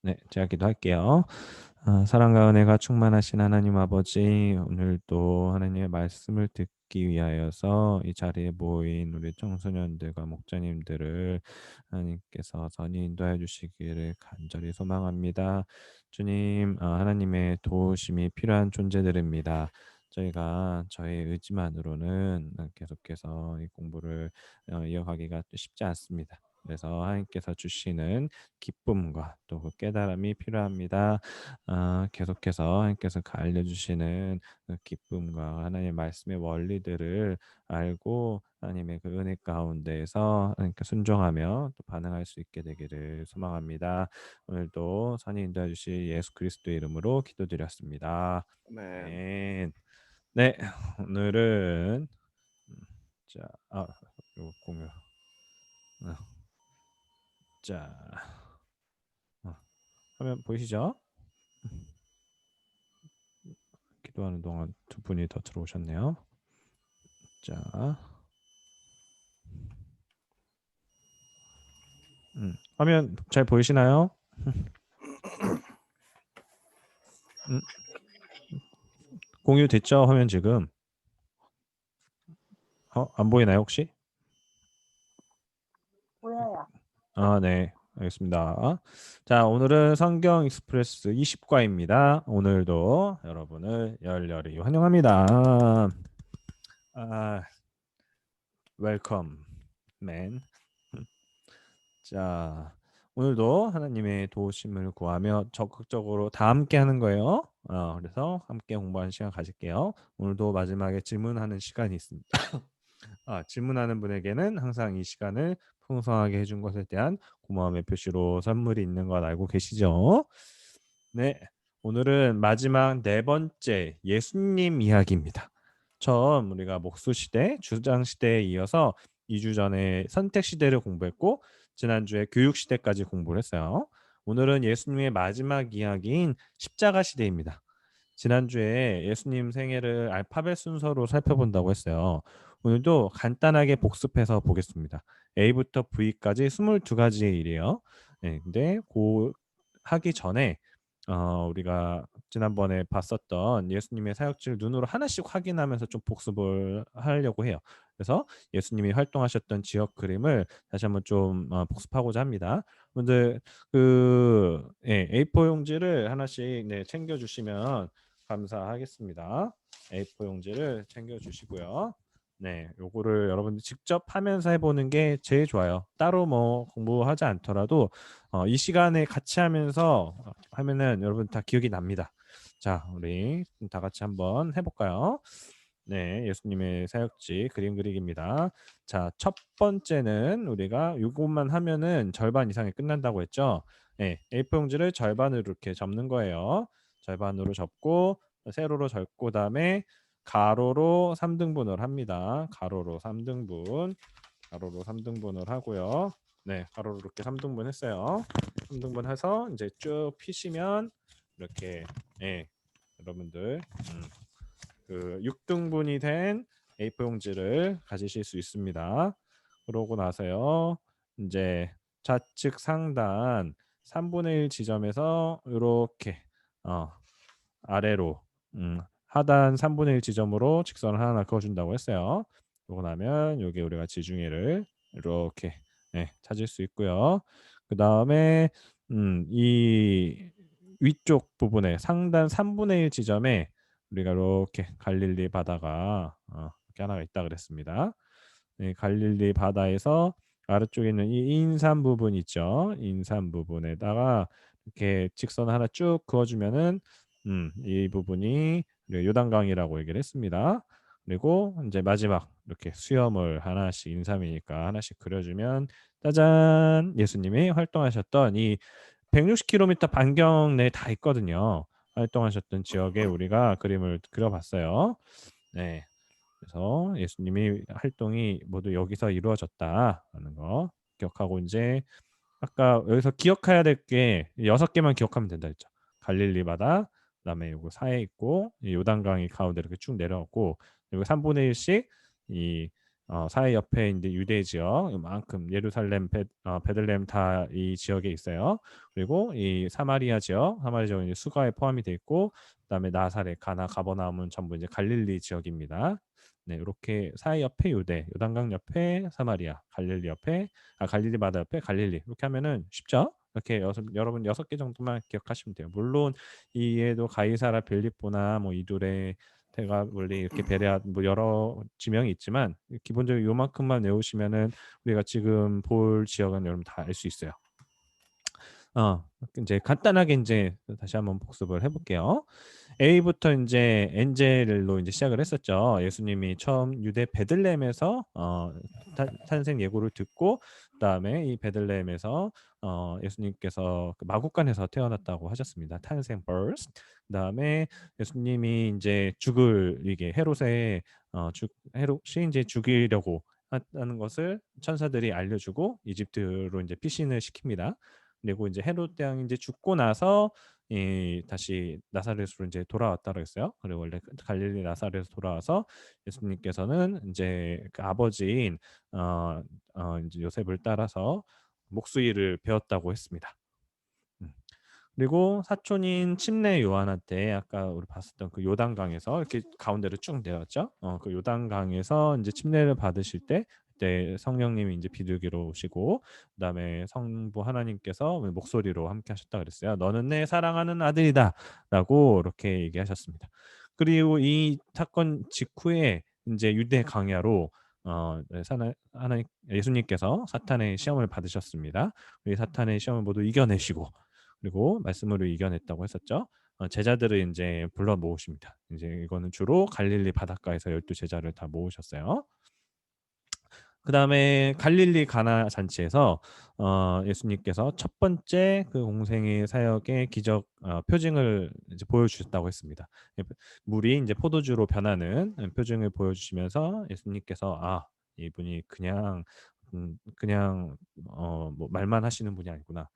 네, 제가 기도할게요. 사랑과 은혜가 충만하신 하나님 아버지, 오늘도 하나님의 말씀을 듣기 위하여서 이 자리에 모인 우리 청소년들과 목자님들을 하나님께서 선히 인도하여 주시기를 간절히 소망합니다. 주님, 하나님의 도우심이 필요한 존재들입니다. 저희가 저의 의지만으로는 계속해서 이 공부를 이어가기가 쉽지 않습니다. 그래서 하나님께서 주시는 기쁨과 또 그 깨달음이 필요합니다. 계속해서 하나님께서 알려주시는 그 기쁨과 하나님의 말씀의 원리들을 알고 하나님의 그 은혜 가운데에서 하나님께 순종하며 또 반응할 수 있게 되기를 소망합니다. 오늘도 선히 인도해 주실 예수 그리스도의 이름으로 기도드렸습니다. 아멘. 아멘. 네, 오늘은 자, 요거 공유. 어, 자, 화면 보이시죠? 기도하는 동안 두 분이 더 들어오셨네요. 자, 화면 잘 보이시나요? 음, 공유됐죠? 화면 지금. 안 보이나요 혹시? 보여요. 네. 알겠습니다. 자, 오늘은 성경 익스프레스 20과입니다. 오늘도 여러분을 열렬히 환영합니다. 웰컴, 맨. 자, 오늘도 하나님의 도우심을 구하며 적극적으로 다 함께 하는 거예요. 그래서 함께 공부하는 시간 가질게요. 오늘도 마지막에 질문하는 시간이 있습니다. 질문하는 분에게는 항상 이 시간을 풍성하게 해준 것에 대한 고마움의 표시로 선물이 있는 걸 알고 계시죠? 네, 오늘은 마지막 네 번째 예수님 이야기입니다. 처음 우리가 목수시대, 주장시대에 이어서 2주 전에 선택시대를 공부했고 지난주에 교육시대까지 공부를 했어요. 오늘은 예수님의 마지막 이야기인 십자가 시대입니다. 지난주에 예수님 생애를 알파벳 순서로 살펴본다고 했어요. 오늘도 간단하게 복습해서 보겠습니다. A부터 V까지 22가지의 일이에요. 네, 근데 하기 전에 우리가 지난번에 봤었던 예수님의 사역지를 눈으로 하나씩 확인하면서 좀 복습을 하려고 해요. 그래서 예수님이 활동하셨던 지역 그림을 다시 한번 좀 복습하고자 합니다. 근데 A4 용지를 하나씩 챙겨주시면 감사하겠습니다. A4 용지를 챙겨주시고요. 네, 요거를 여러분들 직접 하면서 해보는 게 제일 좋아요. 따로 뭐 공부하지 않더라도 이 시간에 같이 하면서 하면은 여러분 다 기억이 납니다. 자, 우리 다 같이 한번 해볼까요? 네, 예수님의 사역지 그림 그리기입니다. 자, 첫 번째는 우리가 이것만 하면은 절반 이상이 끝난다고 했죠. 네, A4 용지를 절반으로 이렇게 접는 거예요. 절반으로 접고 세로로 접고 다음에 가로로 3등분을 합니다. 가로로 3등분, 가로로 3등분을 하고요. 네, 가로로 이렇게 3등분 했어요. 3등분 해서 이제 쭉 피시면 이렇게 여러분들 그 6등분이 된 A4 용지를 가지실 수 있습니다. 그러고 나서요. 이제 좌측 상단 3분의 1 지점에서 이렇게 아래로 하단 3분의 1 지점으로 직선을 하나 그어준다고 했어요. 그러고 나면 여기 우리가 지중해를 이렇게 찾을 수 있고요. 그 다음에 이 위쪽 부분에 상단 3분의 1 지점에 우리가 이렇게 갈릴리 바다가 이렇게 하나가 있다 그랬습니다. 네, 갈릴리 바다에서 아래쪽에 있는 이 인삼 부분 있죠. 인삼 부분에다가 이렇게 직선 하나 쭉 그어주면은 이 부분이 요단강이라고 얘기를 했습니다. 그리고 이제 마지막 이렇게 수염을 하나씩 인삼이니까 하나씩 그려주면 짜잔 예수님이 활동하셨던 이 160km 반경 내에 다 있거든요. 활동하셨던 지역에 우리가 그림을 그려봤어요. 네. 그래서 예수님이 활동이 모두 여기서 이루어졌다라는 거 기억하고 이제 아까 여기서 기억해야 될 게 6개만 기억하면 된다 했죠. 갈릴리 바다, 그다음에 요거 사이에 있고 이 요단강이 가운데 이렇게 쭉 내려오고 그리고 3분의 1씩 이 사해 옆에 이제 유대 지역 이만큼 예루살렘, 베들레헴 다 이 지역에 있어요. 그리고 이 사마리아 지역은 이제 수가에 포함이 돼 있고, 그다음에 나사렛, 가나, 가버나움은 전부 이제 갈릴리 지역입니다. 네, 이렇게 사해 옆에 유대, 요단강 옆에 사마리아, 갈릴리 옆에 갈릴리 바다 옆에 갈릴리, 이렇게 하면은 쉽죠? 이렇게 여러분 6개 정도만 기억하시면 돼요. 물론 이에도 가이사라, 빌립보나 뭐 이두레, 테가블리, 이렇게 베레아, 뭐 여러 지명이 있지만 기본적으로 요만큼만 외우시면은 우리가 지금 볼 지역은 여러분 다 알 수 있어요. 이제 간단하게 이제 다시 한번 복습을 해볼게요. A부터 이제 엔젤로 이제 시작을 했었죠. 예수님이 처음 유대 베들레헴에서 탄생 예고를 듣고, 그다음에 이 베들레헴에서 예수님께서 그 마구간에서 태어났다고 하셨습니다. 탄생 birth. 그다음에 예수님이 이제 죽을, 이게 헤롯이 이제 죽이려고 하는 것을 천사들이 알려주고 이집트로 이제 피신을 시킵니다. 그리고 이제 헤롯 대왕이 이제 죽고 나서 다시 나사렛으로 이제 돌아왔다고 했어요. 그리고 원래 갈릴리 나사렛에서 돌아와서 예수님께서는 이제 그 아버지인 이제 요셉을 따라서 목수일을 배웠다고 했습니다. 그리고 사촌인 침례 요한한테 아까 우리 봤었던 그 요단강에서 이렇게 가운데로 쭉 내렸죠. 그 요단강에서 이제 침례를 받으실 때 그때 성령님이 이제 비둘기로 오시고, 그다음에 성부 하나님께서 목소리로 함께 하셨다 그랬어요. 너는 내 사랑하는 아들이다라고 이렇게 얘기하셨습니다. 그리고 이 사건 직후에 이제 유대 강야로 하나님 예수님께서 사탄의 시험을 받으셨습니다. 이 사탄의 시험을 모두 이겨내시고, 그리고 말씀으로 이겨냈다고 했었죠. 제자들을 이제 불러 모으십니다. 이제 이거는 주로 갈릴리 바닷가에서 12 제자를 다 모으셨어요. 그다음에 갈릴리 가나 잔치에서 예수님께서 첫 번째 그 공생의 사역의 기적 표징을 이제 보여주셨다고 했습니다. 물이 이제 포도주로 변하는 표징을 보여주시면서 예수님께서 이분이 그냥 뭐 말만 하시는 분이 아니구나.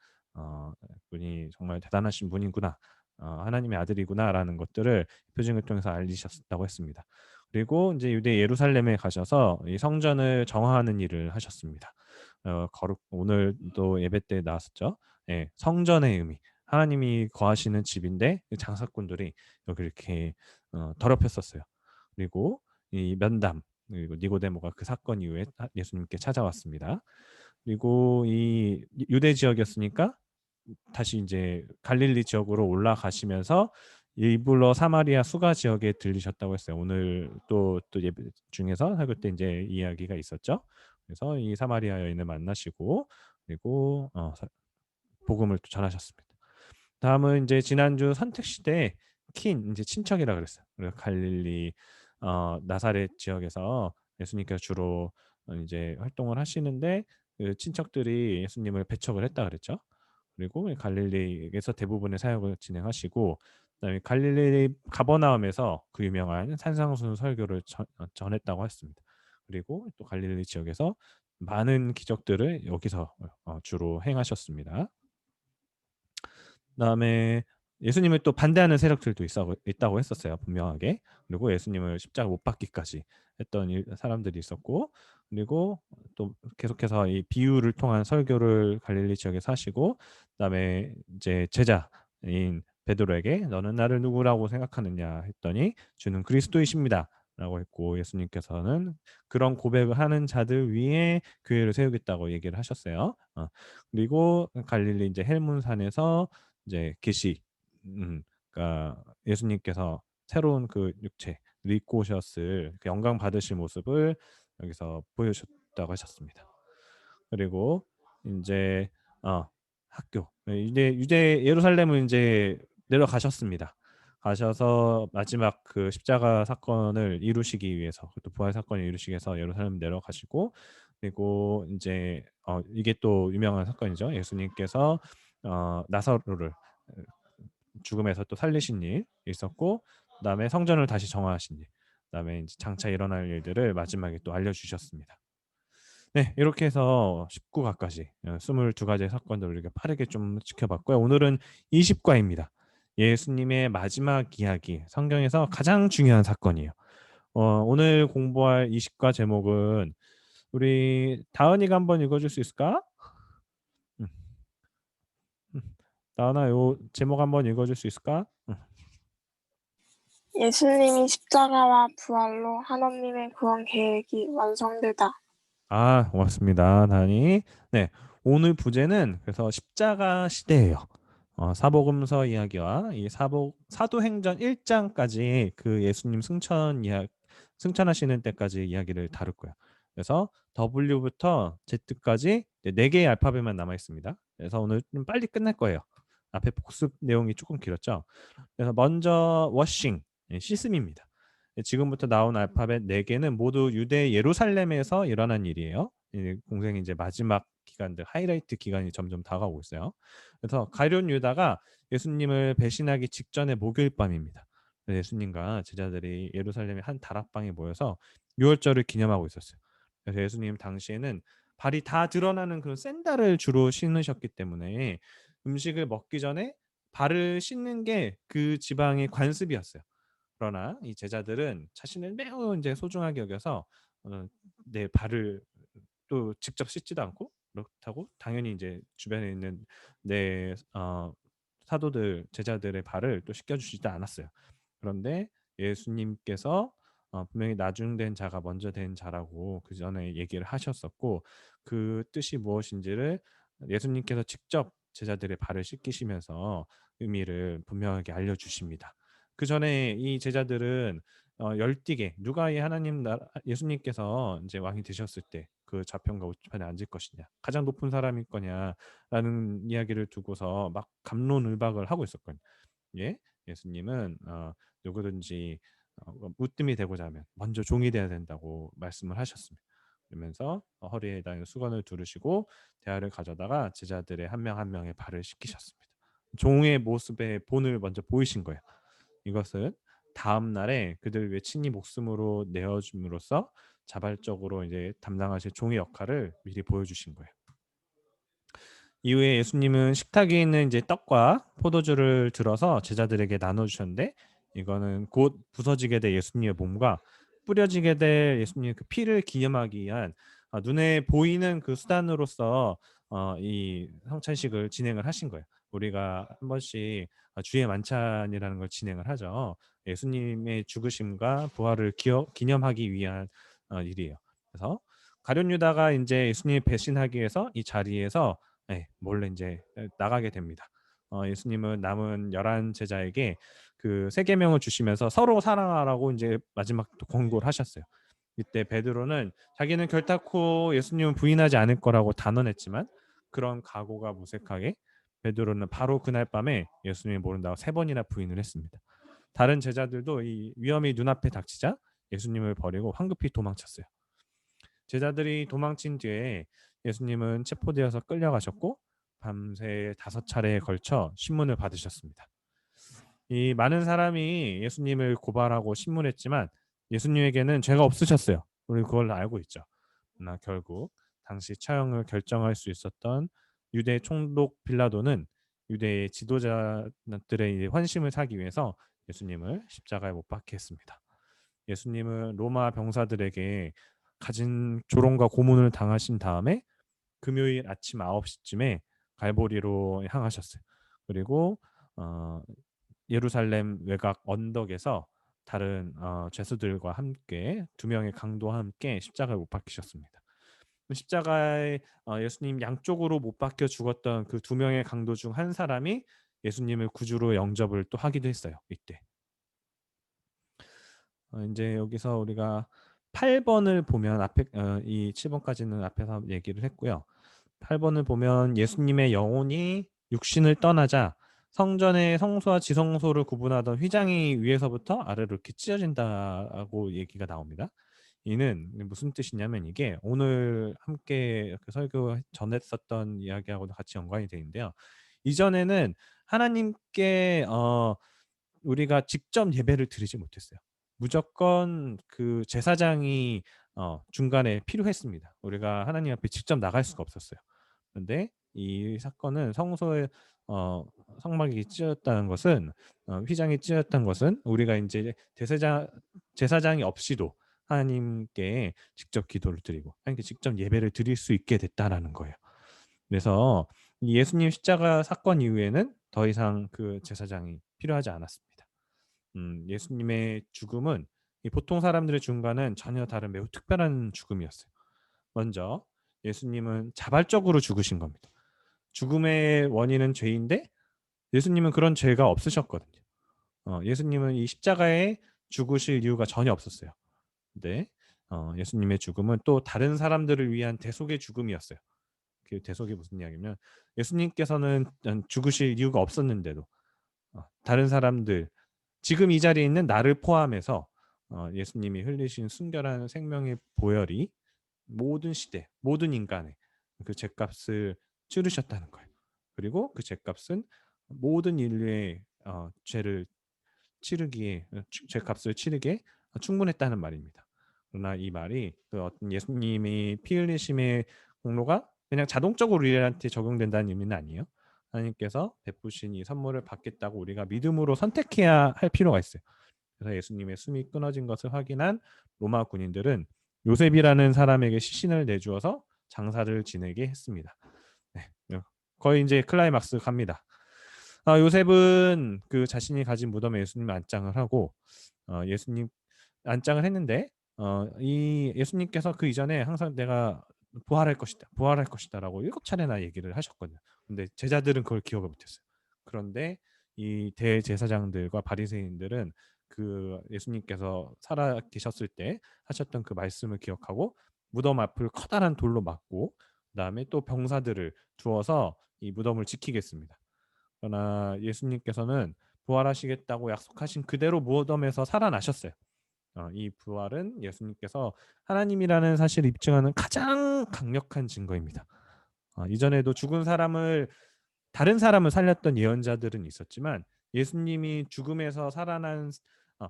분이 정말 대단하신 분이구나. 하나님의 아들이구나라는 것들을 표징을 통해서 알리셨다고 했습니다. 그리고 이제 유대 예루살렘에 가셔서 이 성전을 정화하는 일을 하셨습니다. 오늘도 예배 때 나왔었죠. 예, 성전의 의미. 하나님이 거하시는 집인데 장사꾼들이 여기 이렇게 더럽혔었어요. 그리고 이 면담, 그리고 니고데모가 그 사건 이후에 예수님께 찾아왔습니다. 그리고 이 유대 지역이었으니까 다시 이제 갈릴리 지역으로 올라가시면서 일부러 사마리아 수가 지역에 들리셨다고 했어요. 오늘 또 예배 중에서 설교 때 이제 이야기가 있었죠. 그래서 이 사마리아 여인을 만나시고, 그리고 복음을 또 전하셨습니다. 다음은 이제 지난주 선택시대 이제 친척이라 그랬어요. 그래서 갈릴리 나사렛 지역에서 예수님께서 주로 이제 활동을 하시는데 그 친척들이 예수님을 배척을 했다 그랬죠. 그리고 갈릴리에서 대부분의 사역을 진행하시고, 그다음에 갈릴리 가버나움에서 그 유명한 산상수훈 설교를 전했다고 했습니다. 그리고 또 갈릴리 지역에서 많은 기적들을 여기서 주로 행하셨습니다. 그다음에 예수님을 또 반대하는 세력들도 있다고 했었어요, 분명하게. 그리고 예수님을 십자가 못 박기까지 했던 사람들이 있었고, 그리고 또 계속해서 이 비유를 통한 설교를 갈릴리 지역에서 하시고, 그다음에 이제 제자인 베드로에게 너는 나를 누구라고 생각하느냐 했더니 주는 그리스도이십니다라고 했고, 예수님께서는 그런 고백을 하는 자들 위에 교회를 세우겠다고 얘기를 하셨어요. 그리고 갈릴리 이제 헬문산에서 이제 그러니까 예수님께서 새로운 그 육체 입고 오셨을 그 영광 받으실 모습을 여기서 보여주셨다고 하셨습니다. 그리고 이제 학교 유대 예루살렘을 이제 내려가셨습니다. 가셔서 마지막 그 십자가 사건을 이루시기 위해서, 또 부활 사건을 이루시기 위해서 예루살렘 내려가시고, 그리고 이제 이게 또 유명한 사건이죠. 예수님께서 나사로를 죽음에서 또 살리신 일 있었고, 그다음에 성전을 다시 정화하신 일, 그다음에 이제 장차 일어날 일들을 마지막에 또 알려주셨습니다. 네, 이렇게 해서 19가까지 22가지의 사건들을 이렇게 빠르게 좀 지켜봤고요. 오늘은 20과입니다. 예수님의 마지막 이야기, 성경에서 가장 중요한 사건이에요. 오늘 공부할 이식과 제목은 우리 다은이가 한번 읽어줄 수 있을까? 음, 음. 다은아, 요 제목 한번 읽어줄 수 있을까? 예수님이 십자가와 부활로 하나님의 구원 계획이 완성되다. 아, 고맙습니다, 다은이. 네, 오늘 부제는 그래서 십자가 시대예요. 사복음서 이야기와 이 사도행전 1장까지 그 예수님 승천하시는 때까지 이야기를 다룰 거예요. 그래서 W부터 Z까지 네 개의 알파벳만 남아 있습니다. 그래서 오늘 좀 빨리 끝날 거예요. 앞에 복습 내용이 조금 길었죠. 그래서 먼저 워싱, 씻음입니다. 지금부터 나온 알파벳 4개는 모두 유대 예루살렘에서 일어난 일이에요. 공생이 이제 마지막 기간들, 하이라이트 기간이 점점 다가오고 있어요. 그래서 가룟 유다가 예수님을 배신하기 직전의 목요일 밤입니다. 예수님과 제자들이 예루살렘의 한 다락방에 모여서 유월절을 기념하고 있었어요. 그래서 예수님 당시에는 발이 다 드러나는 그런 샌들을 주로 신으셨기 때문에 음식을 먹기 전에 발을 씻는 게 그 지방의 관습이었어요. 그러나 이 제자들은 자신을 매우 이제 소중하게 여겨서 내 발을 또 직접 씻지도 않고 그렇다고 당연히 이제 주변에 있는 내 사도들 제자들의 발을 또 씻겨 주지도 않았어요. 그런데 예수님께서 분명히 나중된 자가 먼저 된 자라고 그전에 얘기를 하셨었고 그 뜻이 무엇인지를 예수님께서 직접 제자들의 발을 씻기시면서 의미를 분명하게 알려주십니다. 그 전에 이 제자들은 열띠게 누가 이 하나님 나라 예수님께서 이제 왕이 되셨을 때 그 좌편과 우편에 앉을 것이냐 가장 높은 사람일 거냐라는 이야기를 두고서 막 갑론을박을 하고 있었거든요. 예, 예수님은 누구든지 무뜸이 되고자 하면 먼저 종이 되어야 된다고 말씀을 하셨습니다. 그러면서 허리에다 있는 수건을 두르시고 대야를 가져다가 제자들의 한 명 한 명의 발을 씻기셨습니다. 종의 모습의 본을 먼저 보이신 거예요. 이것은 다음 날에 그들 위해 친히 목숨으로 내어줌으로써 자발적으로 이제 담당하실 종의 역할을 미리 보여주신 거예요. 이후에 예수님은 식탁에 있는 이제 떡과 포도주를 들어서 제자들에게 나눠주셨는데 이거는 곧 부서지게 될 예수님의 몸과 뿌려지게 될 예수님의 그 피를 기념하기 위한 눈에 보이는 그 수단으로서 이 성찬식을 진행을 하신 거예요. 우리가 한 번씩 주의 만찬이라는 걸 진행을 하죠. 예수님의 죽으심과 부활을 기념하기 위한 일이에요. 그래서 가룟 유다가 이제 예수님을 배신하기 위해서 이 자리에서 몰래 이제 나가게 됩니다. 예수님은 남은 11 제자에게 그 세 계명을 주시면서 서로 사랑하라고 이제 마지막 또 권고를 하셨어요. 이때 베드로는 자기는 결단코 예수님을 부인하지 않을 거라고 단언했지만 그런 각오가 무색하게 베드로는 바로 그날 밤에 예수님을 모른다고 3번이나 부인을 했습니다. 다른 제자들도 이 위험이 눈앞에 닥치자 예수님을 버리고 황급히 도망쳤어요. 제자들이 도망친 뒤에 예수님은 체포되어서 끌려가셨고 밤새 5차례에 걸쳐 신문을 받으셨습니다. 이 많은 사람이 예수님을 고발하고 신문했지만 예수님에게는 죄가 없으셨어요. 우리 그걸 알고 있죠. 그러나 결국 당시 처형을 결정할 수 있었던 유대 총독 빌라도는 유대의 지도자들의 환심을 사기 위해서 예수님을 십자가에 못 박게 했습니다. 예수님은 로마 병사들에게 가진 조롱과 고문을 당하신 다음에 금요일 아침 9시쯤에 갈보리로 향하셨어요. 그리고 어, 예루살렘 외곽 언덕에서 다른 죄수들과 함께 2명의 강도와 함께 십자가에 못 박히셨습니다. 십자가에 예수님 양쪽으로 못 박혀 죽었던 그 2명의 강도 중 한 사람이 예수님을 구주로 영접을 또 하기도 했어요. 이때. 이제 여기서 우리가 8번을 보면 앞에 이 7번까지는 앞에서 얘기를 했고요. 8번을 보면 예수님의 영혼이 육신을 떠나자 성전의 성소와 지성소를 구분하던 휘장이 위에서부터 아래로 이렇게 찢어진다고 얘기가 나옵니다. 이는 무슨 뜻이냐면 이게 오늘 함께 이렇게 설교 전했었던 이야기하고도 같이 연관이 되는데요. 이전에는 하나님께 우리가 직접 예배를 드리지 못했어요. 무조건 그 제사장이 중간에 필요했습니다. 우리가 하나님 앞에 직접 나갈 수가 없었어요. 그런데 이 사건은 성소의 성막이 찢어졌다는 것은 휘장이 찢어졌다는 것은 우리가 이제 제사장이 없이도 하나님께 직접 기도를 드리고 하나님께 직접 예배를 드릴 수 있게 됐다라는 거예요. 그래서 이 예수님 십자가 사건 이후에는 더 이상 그 제사장이 필요하지 않았습니다. 예수님의 죽음은 이 보통 사람들의 죽음과는 전혀 다른 매우 특별한 죽음이었어요. 먼저 예수님은 자발적으로 죽으신 겁니다. 죽음의 원인은 죄인데 예수님은 그런 죄가 없으셨거든요. 예수님은 이 십자가에 죽으실 이유가 전혀 없었어요. 근데 예수님의 죽음은 또 다른 사람들을 위한 대속의 죽음이었어요. 그 대속이 무슨 이야기냐면 예수님께서는 죽으실 이유가 없었는데도 다른 사람들 지금 이 자리에 있는 나를 포함해서 예수님이 흘리신 순결한 생명의 보혈이 모든 시대, 모든 인간의 그 죄값을 치르셨다는 거예요. 그리고 그 죄값은 모든 인류의 죄를 치르기에 죄값을 치르게 충분했다는 말입니다. 그러나 이 말이 그 어떤 예수님이 피 흘리심의 공로가 그냥 자동적으로 우리한테 적용된다는 의미는 아니에요. 하나님께서 베푸신 이 선물을 받겠다고 우리가 믿음으로 선택해야 할 필요가 있어요. 그래서 예수님의 숨이 끊어진 것을 확인한 로마 군인들은 요셉이라는 사람에게 시신을 내주어서 장사를 지내게 했습니다. 네, 거의 이제 클라이막스 갑니다. 요셉은 그 자신이 가진 무덤에 예수님 안장을 하고 예수님 안장을 했는데 이 예수님께서 그 이전에 항상 내가 부활할 것이다, 부활할 것이다라고 7차례나 얘기를 하셨거든요. 근데 제자들은 그걸 기억을 못했어요. 그런데 이 대제사장들과 바리새인들은 그 예수님께서 살아 계셨을 때 하셨던 그 말씀을 기억하고 무덤 앞을 커다란 돌로 막고 그다음에 또 병사들을 두어서 이 무덤을 지키겠습니다. 그러나 예수님께서는 부활하시겠다고 약속하신 그대로 무덤에서 살아나셨어요. 이 부활은 예수님께서 하나님이라는 사실을 입증하는 가장 강력한 증거입니다. 이전에도 죽은 사람을 다른 사람을 살렸던 예언자들은 있었지만 예수님이 죽음에서 살아난 어,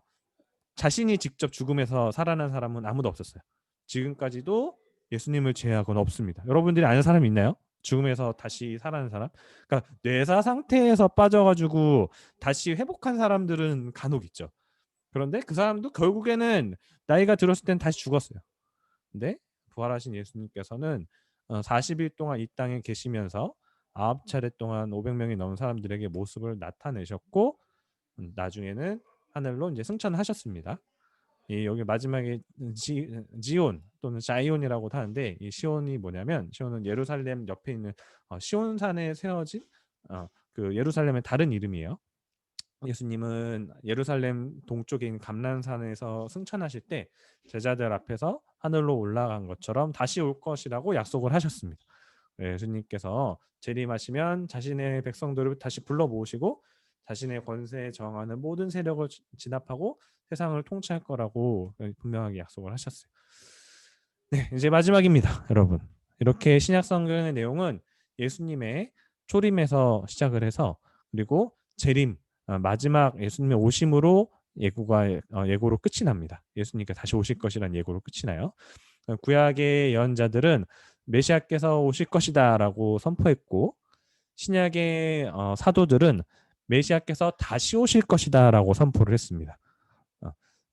자신이 직접 죽음에서 살아난 사람은 아무도 없었어요. 지금까지도 예수님을 제외하고는 없습니다. 여러분들이 아는 사람 있나요? 죽음에서 다시 살아난 사람? 그러니까 뇌사 상태에서 빠져가지고 다시 회복한 사람들은 간혹 있죠. 그런데 그 사람도 결국에는 나이가 들었을 땐 다시 죽었어요. 근데 부활하신 예수님께서는 40일 동안 이 땅에 계시면서 9차례 동안 500명이 넘은 사람들에게 모습을 나타내셨고 나중에는 하늘로 이제 승천하셨습니다. 여기 마지막에 지온 또는 자이온이라고도 하는데 이 시온이 뭐냐면 시온은 예루살렘 옆에 있는 시온산에 세워진 그 예루살렘의 다른 이름이에요. 예수님은 예루살렘 동쪽에 있는 감람산에서 승천하실 때 제자들 앞에서 하늘로 올라간 것처럼 다시 올 것이라고 약속을 하셨습니다. 예수님께서 재림하시면 자신의 백성들을 다시 불러 모으시고 자신의 권세에 저항하는 모든 세력을 진압하고 세상을 통치할 거라고 분명하게 약속을 하셨어요. 네, 이제 마지막입니다, 여러분. 이렇게 신약 성경의 내용은 예수님의 초림에서 시작을 해서 그리고 재림, 마지막 예수님의 오심으로 예고로 끝이 납니다. 예수님께 다시 오실 것이라는 예고로 끝이 나요. 구약의 예언자들은 메시아께서 오실 것이다라고 선포했고 신약의 사도들은 메시아께서 다시 오실 것이다라고 선포를 했습니다.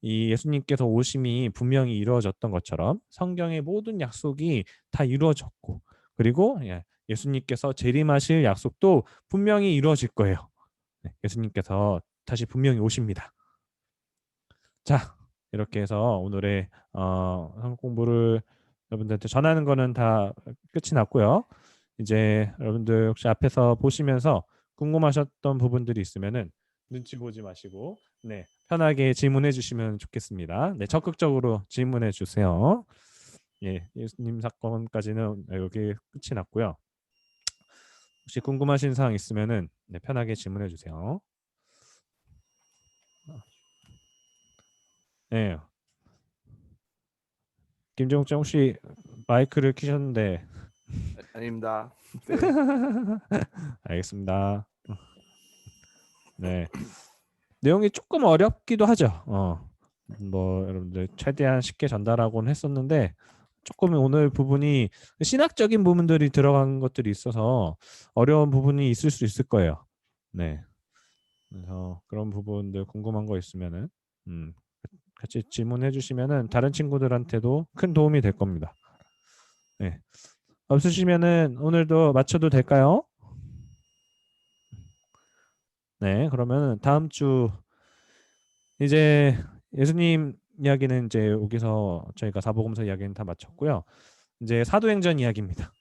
이 예수님께서 오심이 분명히 이루어졌던 것처럼 성경의 모든 약속이 다 이루어졌고 그리고 예수님께서 재림하실 약속도 분명히 이루어질 거예요. 예수님께서 다시 분명히 오십니다. 자, 이렇게 해서 오늘의 성경 공부를 여러분들한테 전하는 거는 다 끝이 났고요. 이제 여러분들 혹시 앞에서 보시면서 궁금하셨던 부분들이 있으면은 눈치 보지 마시고 편하게 질문해 주시면 좋겠습니다. 적극적으로 질문해 주세요. 예수님 사건까지는 여기 끝이 났고요. 혹시 궁금하신 사항 있으면은 편하게 질문해 주세요. 네. 김정욱 혹시 마이크를 키셨는데 아닙니다. 네. 알겠습니다. 네. 내용이 조금 어렵기도 하죠. 뭐 여러분들 최대한 쉽게 전달하곤 했었는데 조금 오늘 부분이 신학적인 부분들이 들어간 것들이 있어서 어려운 부분이 있을 수 있을 거예요. 네. 그래서 그런 부분들 궁금한 거 있으면은 같이 질문해 주시면은 다른 친구들한테도 큰 도움이 될 겁니다. 네. 없으시면은 오늘도 마쳐도 될까요? 네, 그러면 다음 주 이제 예수님 이야기는 이제 여기서 저희가 사복음서 이야기는 다 마쳤고요. 이제 사도행전 이야기입니다.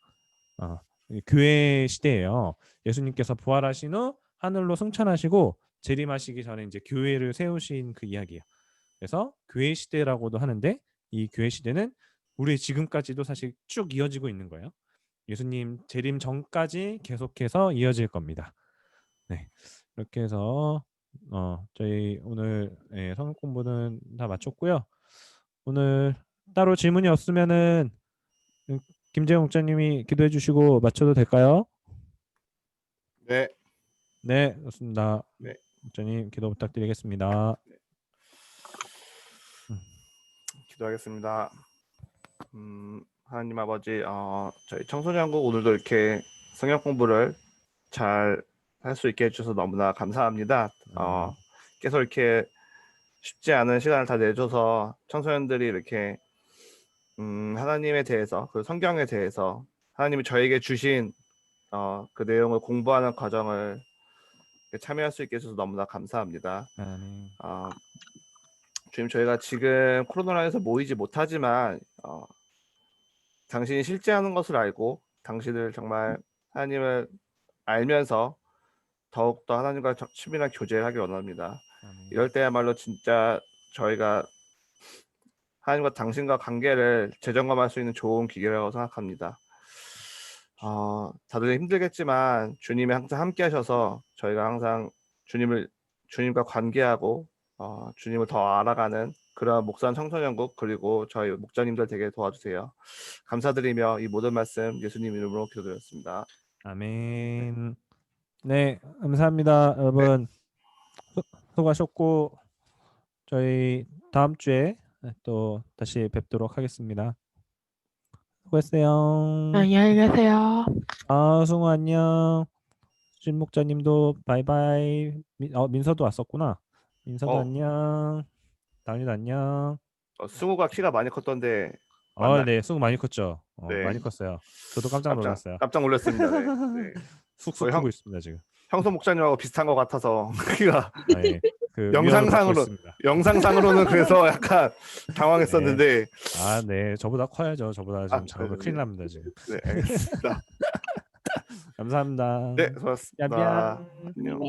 교회 시대예요. 예수님께서 부활하신 후 하늘로 승천하시고 재림하시기 전에 이제 교회를 세우신 그 이야기예요. 그래서 교회 시대라고도 하는데 이 교회 시대는 우리 지금까지도 사실 쭉 이어지고 있는 거예요. 예수님 재림 전까지 계속해서 이어질 겁니다. 네, 이렇게 해서 저희 오늘 성경 공부는 다 마쳤고요. 오늘 따로 질문이 없으면은 김재영 목사님이 기도해 주시고 마쳐도 될까요? 네. 네, 좋습니다. 네. 목사님 기도 부탁드리겠습니다. 기도하겠습니다. 하나님 아버지, 저희 청소년국 오늘도 이렇게 성경 공부를 잘 할 수 있게 해주셔서 너무나 감사합니다. 계속 이렇게 쉽지 않은 시간을 다 내줘서 청소년들이 이렇게 하나님에 대해서, 그 성경에 대해서 하나님이 저에게 주신 그 내용을 공부하는 과정을 참여할 수 있게 해줘서 너무나 감사합니다. 아멘. 주님, 저희가 지금 코로나로 해서 모이지 못하지만 당신이 실제하는 것을 알고 당신을 정말 하나님을 알면서 더욱더 하나님과 친밀한 교제를 하길 원합니다. 아멘. 이럴 때야말로 진짜 저희가 하나님과 당신과 관계를 재점검할 수 있는 좋은 기회라고 생각합니다. 다들 힘들겠지만 주님이 항상 함께 하셔서 저희가 항상 주님과 관계하고 주님을 더 알아가는 그런 목사님 청소년국 그리고 저희 목자님들 되게 도와주세요. 감사드리며 이 모든 말씀 예수님 이름으로 기도드렸습니다. 아멘. 네, 감사합니다, 여러분. 수고하셨고 저희 다음 주에 또 다시 뵙도록 하겠습니다. 수고했어요. 안녕히 계세요. 승우 안녕. 신 목자님도 바이바이. 민서도 왔었구나. 민서도 안녕. 다은이도 안녕. 승우가 키가 많이 컸던데 맞나요? 네, 승우 많이 컸죠. 네. 많이 컸어요. 저도 깜짝 놀랐어요. 깜짝 놀랐습니다. 네. 쑥쑥 크고 있습니다 지금. 형소 목사님하고 비슷한 것 같아서 키가 네, 그 영상상으로는 그래서 약간 당황했었는데 네, 저보다 커야죠. 저보다 지금 작으면 큰일 납니다 지금. 네, 알겠습니다. 감사합니다. 네, 수고하셨습니다. 얌얌. 안녕.